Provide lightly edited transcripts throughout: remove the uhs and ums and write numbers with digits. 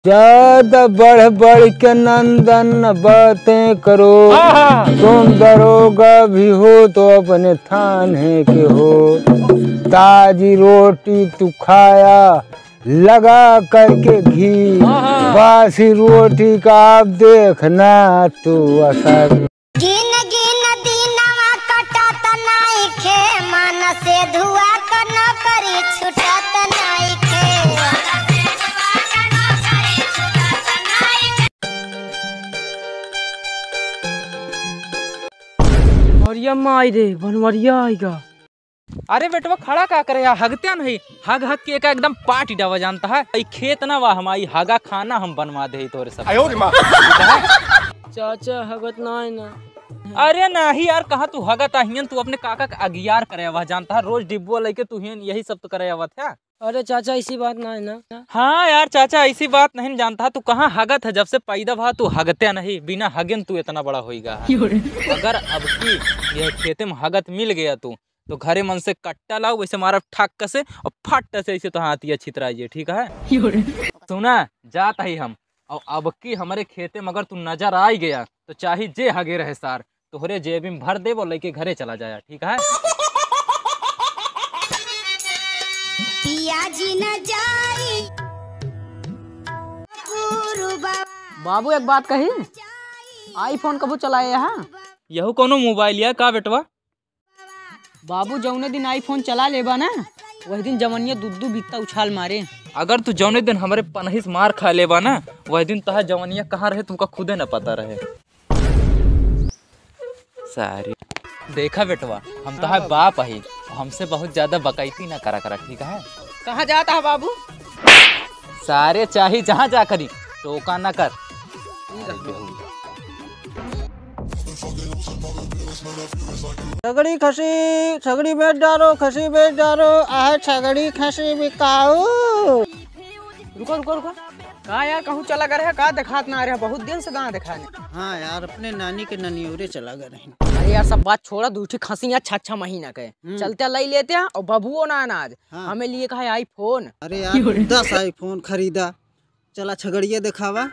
ज्यादा बढ़ बढ़ के नंदन बातें करो, तुम दरोगा भी हो तो अपने थाने के हो। ताजी रोटी तू खाया लगा करके घी, बासी रोटी का अब देखना तू असर। गिन गिन दीनवा कटत नाइखे, मन से धुआ क नौकरी छुटत नाइखे। मरिया माई रे बनवरिया आएगा। अरे बेटवा खड़ा का करे यार, हगत्या नहीं हग हग के का एकदम पार्टी डावा जानता है। खेत ना वाह हमारी हगा खाना हम बनवा दे तोरे सब। चाचा हगत ना। अरे नहीं यार, कहा तू हगत आहियन, तू अपने काका का अगियार करे वह जानता है। रोज डिब्बो लेके तू यही सब तो करे हुआ था। अरे चाचा ऐसी बात ना है ना। हाँ यार चाचा ऐसी बात नहीं जानता। तू कहाँ हगत है, जब से पैदा भा तू हगत्या नहीं। बिना हगन तू इतना बड़ा होएगा। अगर अब की यह खेते में हगत मिल गया तू तो घरे मन से कट्टा लाओ, वैसे मारा ठक से और फट से ऐसे तो हाथी छितराइए, ठीक है। सुना जाता ही हम, और अब की हमारे खेते में अगर तू नजर आ गया तो चाहे जे हगे रहे सार तोहरे जेबी में भर दे वो लेके घरे चला जाया, ठीक है। बाबू एक बात कही, आईफोन कब चलाए यहाँ? यहू कोनो मोबाइल या का बेटवा? बाबू जौने दिन आईफोन चला लेबा ना, वही दिन जवनिया दुद्दू बित्ता उछाल मारे। अगर तू जौने दिन हमारे पनहिस मार खा लेबा ना, वही दिन तहा जवनिया कहाँ रहे तुमका खुदे न पता रहे। सारी देखा बेटवा, हम तहा बाप ही, हमसे बहुत ज्यादा बकैती ना करा, ठीक है। कहाँ जाता है बाबू? सारे चाहे जहाँ जा करी टोका न कर। छगड़ी खसी छगड़ी बेच डालो, खसी बेच डालो, आह छगड़ी खसी बिकाऊ। रुको रुको रुको, कहाँ यार कहूँ चला गए है? कहाँ दिखात ना आ रहा, बहुत दिन से कहाँ दिखा नहीं। हाँ यार अपने नानी के ननियोरे चला गए। अरे यार सब बात छोड़ा, दूठी खसी या 6 महीना के चलते लाई लेते हैं। और बबुओ ना अनाज हमें लिए कहा आईफोन। अरे यार 10 आईफोन खरीदा, चला छगड़िया दिखावा।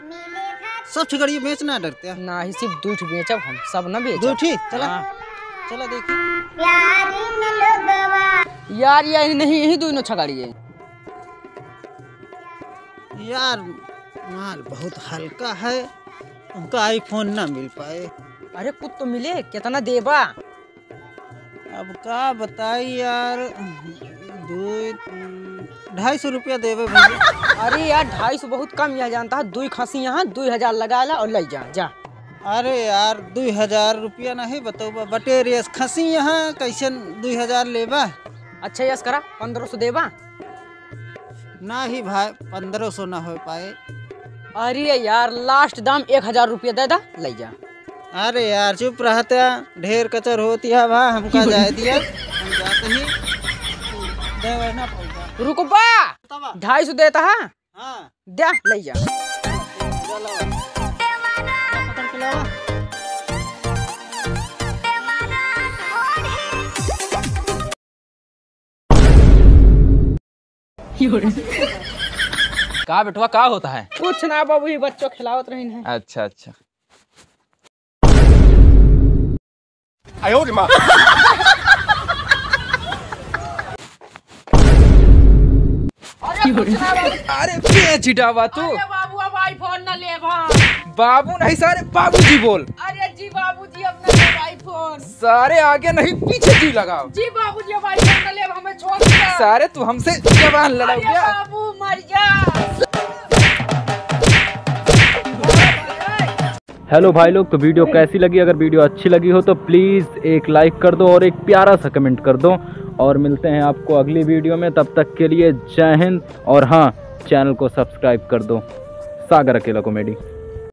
सब छगड़िया बेचना डरते हैं ना ही, सिर्फ दूठ बेचब हम, सब न बेचब। दूठी चला चला देखिए यार ये नहीं, यही दोनों छगड़िए यार। माल बहुत हल्का है, उनका आईफोन ना मिल पाए। अरे कुछ तो मिले, कितना देबा? अब का बताई यार, 250 रुपया देवे भैया। अरे यार 250 बहुत कम यह जानता है। 2 खसी यहाँ 2000 लगा ला और ले जा। अरे यार 2000 रुपया नहीं बताओ, बटेर खसी यहाँ कैसे 2000 लेबा? अच्छा यस करा, 1500 देबा? ना ही भाई 1500 ना हो पाए। अरे यार लास्ट दाम 1000 रुपया दे दा, ले जा। अरे यार चुप रहते, ढेर कचर होती है भा, हमका जाए दिया, हम जाते ही देवे ना पैसा। रुको बा, 250 देता है। हाँ दे ले जा। का बेटवा का होता है? कुछ ना बाबू, ये बच्चों खिलावत रही है। अच्छा अच्छा। अरे बेचिटावा तू। अरे बाबू अब आईफोन न ले भा। बाबू नहीं सारे बाबूजी बोल। अरे जी बाबूजी अब न ले आईफोन। सारे आगे नहीं पीछे जी लगाओ। जी बाबूजी अब आईफोन न ले, हमें छोड़ दो। सारे तू हमसे जवान लड़ाओ क्या? बाबू मर जा। हेलो भाई लोग, तो वीडियो कैसी लगी? अगर वीडियो अच्छी लगी हो तो प्लीज़ एक लाइक कर दो और एक प्यारा सा कमेंट कर दो, और मिलते हैं आपको अगली वीडियो में। तब तक के लिए जय हिंद, और हाँ चैनल को सब्सक्राइब कर दो। सागर अकेला कॉमेडी।